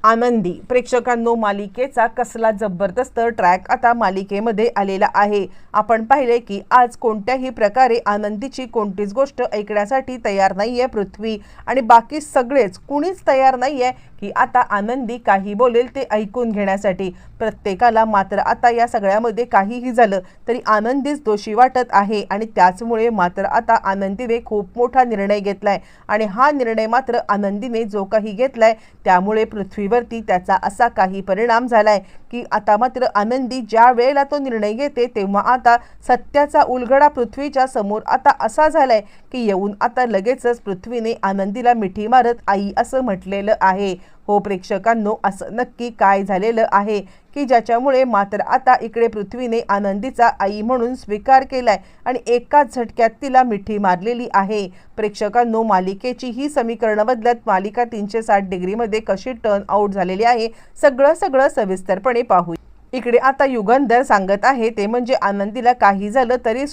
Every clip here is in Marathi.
आनंदी प्रेक्षकांनो, मालिकेचा कसला जबरदस्त ट्रॅक आता मालिकेमध्ये आलेला आहे। आपण पाहिले की आज कोणत्याही प्रकारे आनंदीची कोणतीच गोष्ट ऐकण्यासाठी तयार नाहीये पृथ्वी, आणि बाकी सगळेच कुणीच तयार नाहीये की आता आनंदी काही बोलेल ते ऐकून घेण्यासाठी। प्रत्येकाला मात्र आता या सगळ्यामध्ये काहीही झालं तरी आनंदीच दोषी वाटत आहे, आणि त्याचमुळे मात्र आता आनंदीने खूप मोठा निर्णय घेतलाय, आणि हा निर्णय मात्र आनंदीने जो काही घेतलाय त्यामुळे पृथ्वीवरती त्याचा असा काही परिणाम झालाय की आता मात्र आनंदी ज्या वेळेला तो निर्णय घेते तेव्हा आता सत्याचा उलगडा पृथ्वीच्या समोर आता असा झालाय की येऊन आता लगेचच पृथ्वीने आनंदीला मिठी मारत आई असं म्हटलेलं आहे। हो प्रेक्षकांनो, असं नक्की काय झालेलं आहे की ज्याच्यामुळे मात्र आता इकडे पृथ्वीने आनंदीचा आई म्हणून स्वीकार केलाय आणि एकाच झटक्यात तिला मिठी मारलेली आहे। प्रेक्षकांनो, मालिकेची ही समीकरण बदलत मालिका 360 डिग्रीमध्ये कशी टर्न आउट झालेली आहे सगळं सविस्तरपणे पाहू। इकडे आता युगंधर सांगत आहे ते म्हणजे आनंदीला काही झालं तरी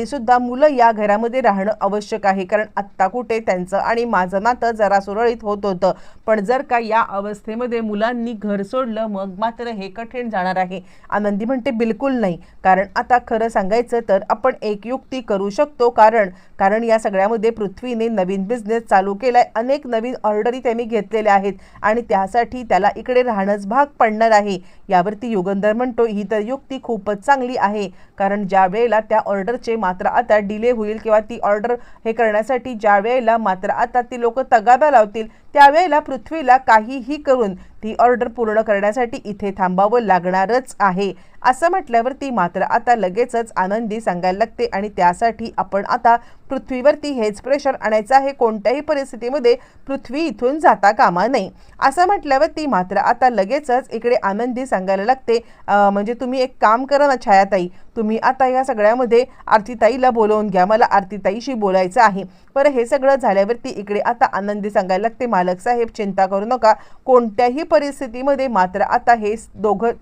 सुद्धा मुलं या घरामध्ये राहणं आवश्यक आहे, कारण आत्ता कुठे त्यांचं आणि माझं नातं जरा सुरळीत होत होतं, पण जर का या अवस्थेमध्ये मुलांनी घर सोडलं मग मात्र हे कठीण जाणार आहे। आनंदी म्हणते बिलकुल नाही, कारण आता खरं सांगायचं तर आपण एक युक्ती करू शकतो, कारण या सगळ्यामध्ये पृथ्वीने नवीन बिझनेस चालू केलाय, अनेक नवीन ऑर्डरी त्यांनी घेतलेल्या आहेत आणि त्यासाठी त्याला इकडे राहणंच भाग पडणार आहे। यावरती युगंधर म्हणतो ही तर युक्ती खूपच चांगली आहे, कारण ज्या वेळेला त्या ऑर्डरचे मात्र आता डिले होईल किंवा ती ऑर्डर हे करण्यासाठी ज्या वेळेला मात्र आता ती लोक तगादा लावतील त्यावेळेला पृथ्वीला काहीही करून ती ऑर्डर पूर्ण करण्यासाठी इथे थांबावं लागणारच आहे। असं म्हटल्यावरती मात्र आता लगेचच आनंदी सांगायला लागते आणि त्यासाठी आपण आता पृथ्वीवरती हेच प्रेशर आणायचं आहे, कोणत्याही परिस्थितीमध्ये पृथ्वी इथून जाता कामा नये। असं म्हटल्यावरती मात्र आता लगेचच इकडे आनंदी सांगायला लागते म्हणजे तुम्ही एक काम करा ना छायाताई, तुम्ही आता या सगळ्यामध्ये आरतीताईला बोलवून घ्या, मला आरतीताईशी बोलायचं आहे। बरं, हे सगळं झाल्यावरती इकडे आता आनंदी सांगायला लागते मालक साहेब चिंता करू नका, कोणत्याही परिस्थितीमध्ये मात्र आता हे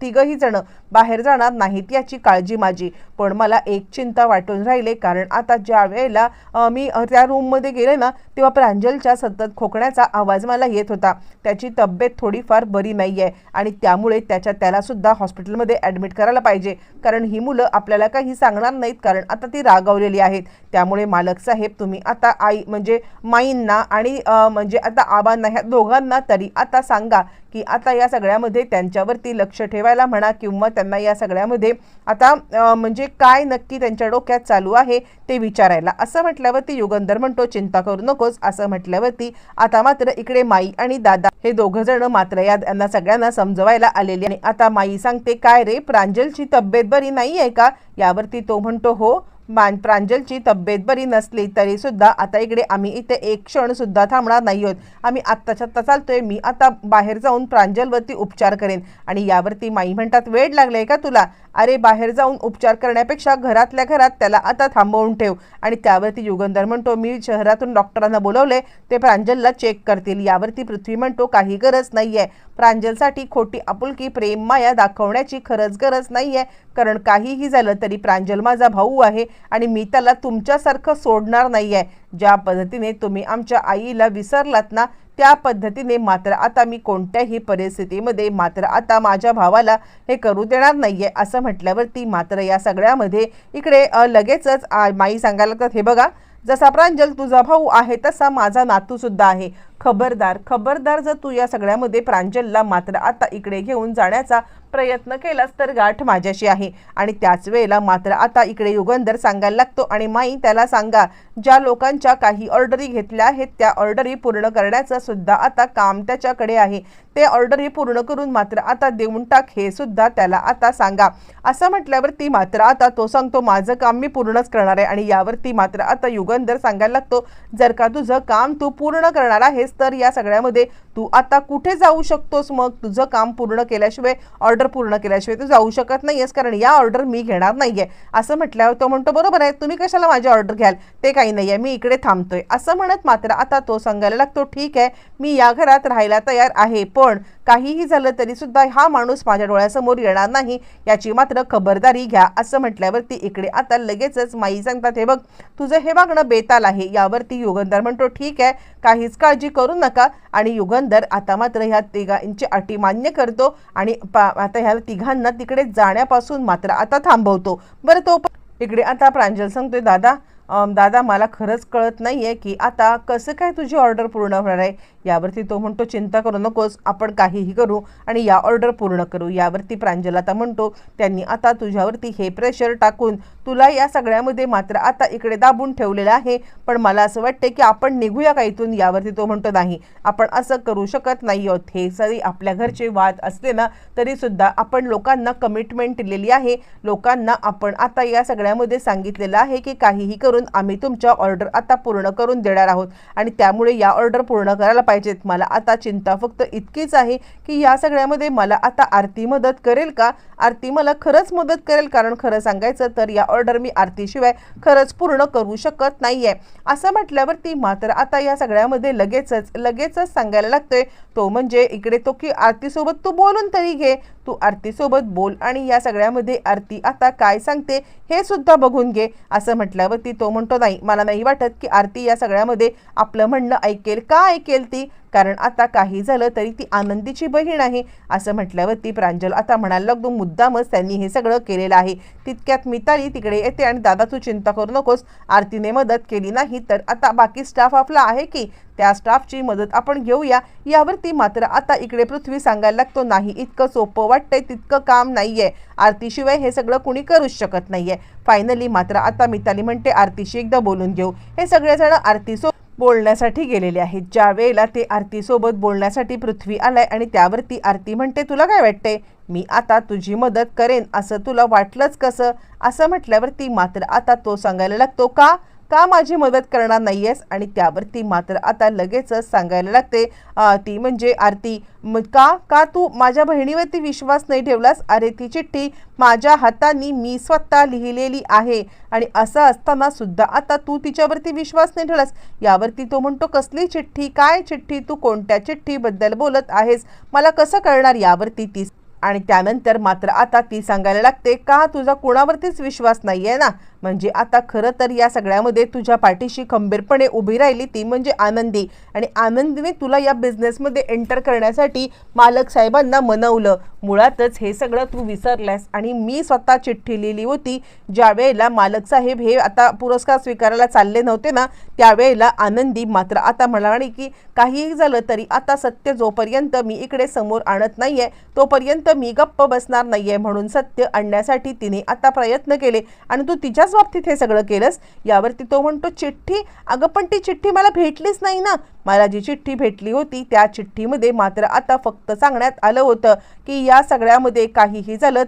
तिघही जण बाहेर जाणार नाहीत याची काळजी माझी। पण मला एक चिंता वाटून राहिले, कारण आता ज्या वेळेला मी त्या रूममध्ये गेले ना तेव्हा प्रांजलच्या सतत खोकण्याचा आवाज मला येत होता, त्याची तब्येत थोडीफार बरी नाही आहे आणि त्यामुळे त्याला सुद्धा हॉस्पिटलमध्ये ॲडमिट करायला पाहिजे, कारण ही मुलं आपल्याला काही सांगणार नाहीत, कारण आता ती रागावलेली आहेत। त्यामुळे मालक साहेब तुम्ही आता आई म्हणजे माईंना आणि म्हणजे आता आबांना ह्या दोघांना तरी आता सांगा की आता या सगळ्यामध्ये त्यांच्यावरती लक्ष ठेवायला म्हणा, किंवा त्यांना या सगळ्यामध्ये आता म्हणजे काय नक्की त्यांच्या डोक्यात चालू आहे ते विचारायला। असं म्हटल्यावरती युगंधर म्हणतो चिंता करू नकोस। असं म्हटल्यावरती आता मात्र इकडे माई आणि दादा हे दोघं जण मात्र यांना सगळ्यांना समजवायला आलेले आणि आता माई सांगते काय रे प्रांजलची तब्येत बरी नाही आहे का? यावरती तो म्हणतो हो, प्रांजलची तब्येत बरी नसली तरी सुद्धा आता इकडे आम्ही इथे एक क्षण सुद्धा थांबणार नाही आहोत, आम्ही आत्ताच्या आत्ता चालतोय, मी आता बाहेर जाऊन प्रांजलवरती उपचार करेन। आणि यावरती माई म्हणतात वेड लागले का तुला? अरे बाहेर जाऊन उपचार करण्यापेक्षा घरातल्या घरात त्याला आता थांबवून ठेव। आणि त्यावरती युगंधर म्हणतो मी शहरातून डॉक्टरांना बोलवले, ते प्रांजलला चेक करतील। यावरती पृथ्वी म्हणतो काही गरज नाहीये, प्रांजलसाठी खोटी आपुलकी प्रेम माया दाखवण्याची खरंच गरज नाहीये, कारण काहीही झालं तरी प्रांजल माझा भाऊ आहे आणि मी त्याला तुमच्यासारखं सोडणार नाहीये। ज्या पद्धतीने तुम्ही आमच्या आईला विसरलात ना त्या पद्धतीने मात्र आता मी कोणत्याही परिस्थितीमध्ये मात्र आता माझ्या भावाला हे करू देणार नाहीये। असं म्हटल्यावरती मात्र या सगळ्यामध्ये इकडे लगेचच माई सांगायला लागतात हे बघा, जसा प्रांजल तुझा भाऊ आहे तसा माझा नातू सुद्धा आहे, खबरदार जर तू या सगळ्यामध्ये प्रांजलला मात्र आता इकडे घेऊन जाण्याचा प्रयत्न केलास तर गाठ माझ्याशी आहे। आणि त्याच वेळेला मात्र आता इकडे युगंधर सांगायला लागतो आणि माई त्याला सांगा ज्या लोकांच्या काही ऑर्डरी घेतल्या आहेत त्या ऑर्डरी पूर्ण करण्याचं सुद्धा आता काम त्याच्याकडे आहे, ते ऑर्डरी पूर्ण करून मात्र आता देऊन टाक हे सुद्धा त्याला आता सांगा। असं म्हटल्यावरती मात्र आता तो सांगतो माझं काम मी पूर्णच करणार आहे। आणि यावरती मात्र आता युगंधर सांगायला लागतो जर का तुझं काम तू पूर्ण करणार आहेस तर या सगळ्यामध्ये तू आता कुठे जाऊ शकतोस, मग तुझं काम पूर्ण केल्याशिवाय ऑर्डर पूर्ण केल्याशिवाय तू जाऊ शकत नाहीयेस, कारण या ऑर्डर मी घेणार नाहीये। असं म्हटल्यावर तो म्हणतो बरोबर आहे, तुम्ही कशाला माझी ऑर्डर घ्याल, ते काही नाहीये, मी इकडे थांबतोय। असं म्हणत मात्र आता तो सांगायला लागतो ठीक आहे मी या घरात राहायला तयार आहे, पण काहीही झालं तरी सुद्धा हा माणूस माझ्या डोळ्यासमोर येणार नाही, याची मात्र खबरदारी घ्या असं म्हटल्यावरती इकडे आता लगेचच माई सांगतात, हे बघ तुझं हे वागणं बेताल आहे. यावरती युगंधर म्हणतो, ठीक आहे, काहीच काळजी करू नका. आणि युगंधर आता मात्र ह्या तिघांची अटी मान्य करतो आणि आता ह्या तिघांना तिकडे जाण्यापासून मात्र आता थांबवतो. बरं, तो इकडे आता प्रांजल सांगतोय, दादा मला खरंच कळत नाहीये की आता कसं काय तुझी ऑर्डर पूर्ण होणार आहे. यावरती तो म्हणतो, चिंता करू नकोस, आपण काहीही करू आणि या ऑर्डर पूर्ण करू. यावरती प्रांजल आता म्हणतो, त्यांनी आता तुझ्यावरती हे प्रेशर टाकून तुला या सगळ्यामध्ये मात्र आता इकडे दाबून ठेवलेलं आहे, पण मला असं वाटते की आपण निघूया का इथून. यावरती तो म्हणतो, नाही, आपण असं करू शकत नाही आहोत. हे जरी आपल्या घरचे वाद असले ना तरी सुद्धा आपण लोकांना कमिटमेंट दिलेली आहे. लोकांना आपण आता या सगळ्यामध्ये सांगितलेलं आहे की काहीही करून आम्ही तुमच्या ऑर्डर आता पूर्ण करून देणार आहोत आणि त्यामुळे या ऑर्डर पूर्ण करायला पाहिजेत. मला आता चिंता फक्त इतकीच आहे की या सगळ्यामध्ये मला आता आरती मदत करेल का. आरती मला खरंच मदत करेल, कारण खरं सांगायचं तर या ऑर्डर मी आरतीशिवाय खरंच पूर्ण करू शकत नाहीये. असं म्हटल्यावरती मात्र आता या सगळ्यामध्ये लगेचच सांगायला लागतोय तो म्हणजे इकडे तो की आरतीसोबत तू बोलून तरी घे, तू आरतीसोबत बोल आणि या सगळ्यामध्ये आरती आता काय सांगते हे सुद्धा बघून घे. असं म्हटल्यावरती तो म्हणतो, नाही, मला नाही वाटत की आरती या सगळ्यामध्ये आपलं म्हणणं ऐकेल. का ऐकेल ती, कारण आता काही झालं तरी ती आनंदीची बहीण आहे. असं म्हटल्यावरती प्रांजल आता म्हणायला लागतो, मुद्दामच त्यांनी हे सगळं केलेलं आहे. तितक्यात मिताली तिकडे येते आणि दादा तू चिंता करू नकोस, आरतीने मदत केली नाही तर आता बाकी स्टाफ आपला आहे की त्या स्टाफची मदत आपण घेऊया. यावरती मात्र आता इकडे पृथ्वी सांगायला लागतो, नाही, इतकं सोपं वाटतंय तितकं काम नाहीये, आरतीशिवाय हे सगळं कुणी करूच शकत नाहीये. फायनली मात्र आता मिताली म्हणते, आरतीशी एकदा बोलून घेऊ. हे सगळेजण आरतीसोबत बोलण्यासाठी गेलेले आहेत. ज्या वेळेला ते आरतीसोबत बोलण्यासाठी पृथ्वी आलाय आणि त्यावरती आरती म्हणते, तुला काय वाटते, मी आता तुझी मदत करेन असं तुला वाटलंच कसं. असं म्हटल्यावरती मात्र आता तो सांगायला लागतो, का माझी मदत करणार नाहीयेस. आणि त्यावरती मात्र आता लगेचच सांगायला लागते ती म्हणजे आरती, का तू माझ्या बहिणीवरती विश्वास नाही ठेवलास. अरे ती चिठ्ठी माझ्या हाताने मी स्वतः लिहिलेली आहे आणि असं असताना सुद्धा आता तू तिच्यावरती विश्वास नाही ठेवलास. यावरती तो म्हणतो, कसली चिठ्ठी, काय चिठ्ठी, तू कोणत्या चिठ्ठीबद्दल बोलत आहेस, मला कसं कळणार. यावरती ती आणि त्यानंतर मात्र आता ती सांगायला लागते, का तुझा कोणावरतीच विश्वास नाहीये ना. म्हणजे आता खरं तर या सगळ्यामध्ये तुझ्या पाठीशी खंबीरपणे उभी राहिली ती म्हणजे आनंदी, आणि आनंदीने तुला या बिझनेसमध्ये एंटर करण्यासाठी मालक साहेबांना मनवलं. मुळातच हे सगळं तू विसरल्यास आणि मी स्वतः चिठ्ठी लिहिली होती. ज्या वेळेला मालक साहेब हे आता पुरस्कार स्वीकारायला चालले नव्हते ना त्यावेळेला आनंदी मात्र आता म्हणाली की काहीही झालं तरी आता सत्य जोपर्यंत मी इकडे समोर आणत नाहीये तोपर्यंत मी गप्प बसणार नाहीये. म्हणून सत्य आणण्यासाठी तिने आता प्रयत्न केले आणि तू तिच्याच बाबतीत हे सगळं केलंस. यावरती तो म्हणतो, चिठ्ठी, अगं पण ती चिठ्ठी मला भेटलीच नाही ना. मला जी चिठ्ठी भेटली होती त्या चिठ्ठीमध्ये मात्र आता फक्त सांगण्यात आलं होतं की या सगळ्यामध्ये काहीही झालं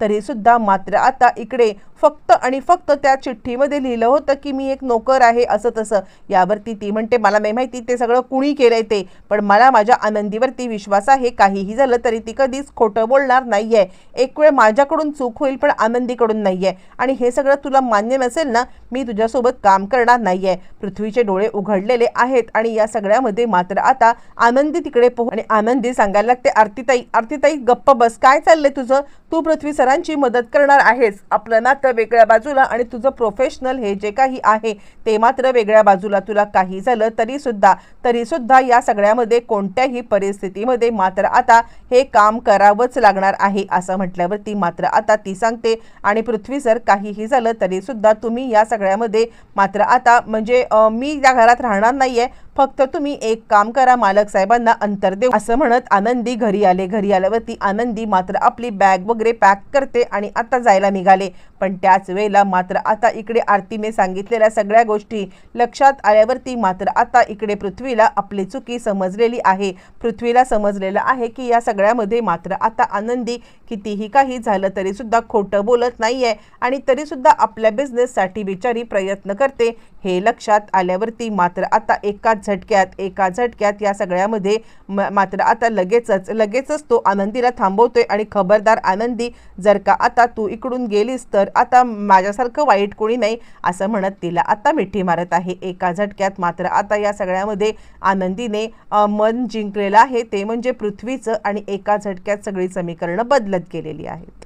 तरी सुद्धा मात्र आता इकडे फक्त आणि फक्त त्या चिठ्ठीमध्ये लिहिलं होतं की मी एक नोकर आहे असं तसं. यावरती ती म्हणते, मला नाही माहिती ते सगळं कुणी केलंय ते, पण मला माझ्या आनंदीवरती विश्वास आहे. काहीही झालं तरी ती कधीच खोटं बोलणार नाहीये. एक वेळ माझ्याकडून चूक होईल पण आनंदीकडून नाहीये, आणि हे सगळं तुला मान्य नसेल ना मी तुझ्यासोबत काम करणार नाहीये. पृथ्वीचे डोळे उघडलेले आहेत आणि या सगळ्यामध्ये मात्र आता आनंदी तिकडे आणि आनंदी सांगायला लागते, आरतीताई गप्प बस, काय चाललंय तुझं, तू पृथ्वी सरांची मदत करणार आहेस. आपलं नातं वेगळ्या बाजूला आणि तुझं प्रोफेशनल हे जे काही आहे ते मात्र वेगळ्या बाजूला. तुला काही झालं तरी सुद्धा या सगळ्यामध्ये कोणत्याही परिस्थितीमध्ये मात्र आता हे काम करावंच लागणार आहे. असं म्हटल्यावरती मात्र आता ती सांगते, आणि पृथ्वी सर काहीही झालं तरी सुद्धा तुम्ही या सगळ्यामध्ये मात्र आता म्हणजे मी त्या घरात राहणार नाहीये, फक्त तुम्ही एक काम करा, मालक साहेबांना अंतर देऊ. असं म्हणत आनंदी घरी आल्यावरती आनंदी मात्र आपली बॅग वगैरे पॅक करते आणि आता जायला निघाले. पण त्याच वेळेला मात्र आता इकडे आरतीने सांगितलेल्या सगळ्या गोष्टी लक्षात आल्यावरती मात्र आता इकडे पृथ्वीला आपली चुकी समजलेली आहे. पृथ्वीला समजलेलं आहे की या सगळ्यामध्ये मात्र आता आनंदी कितीही काही झालं तरी सुद्धा खोटं बोलत नाहीये आणि तरी सुद्धा आपल्या बिझनेससाठी बिचारी प्रयत्न करते. हे लक्षात आल्यावरती मात्र आता एका एका झटक्यात या सगळ्यामध्ये मात्र आता लगेचच तो आनंदीला थांबवतोय आणि खबरदार आनंदी, जर का आता तू इकडून गेलीस तर आता माझ्यासारखं वाईट कोणी नाही असं म्हणत तिला आता मिठी मारत आहे एका झटक्यात. मात्र आता या सगळ्यामध्ये आनंदीने मन जिंकलेलं आहे, ते म्हणजे पृथ्वीचं, आणि एका झटक्यात सगळी समीकरणं बदलत गेलेली आहेत.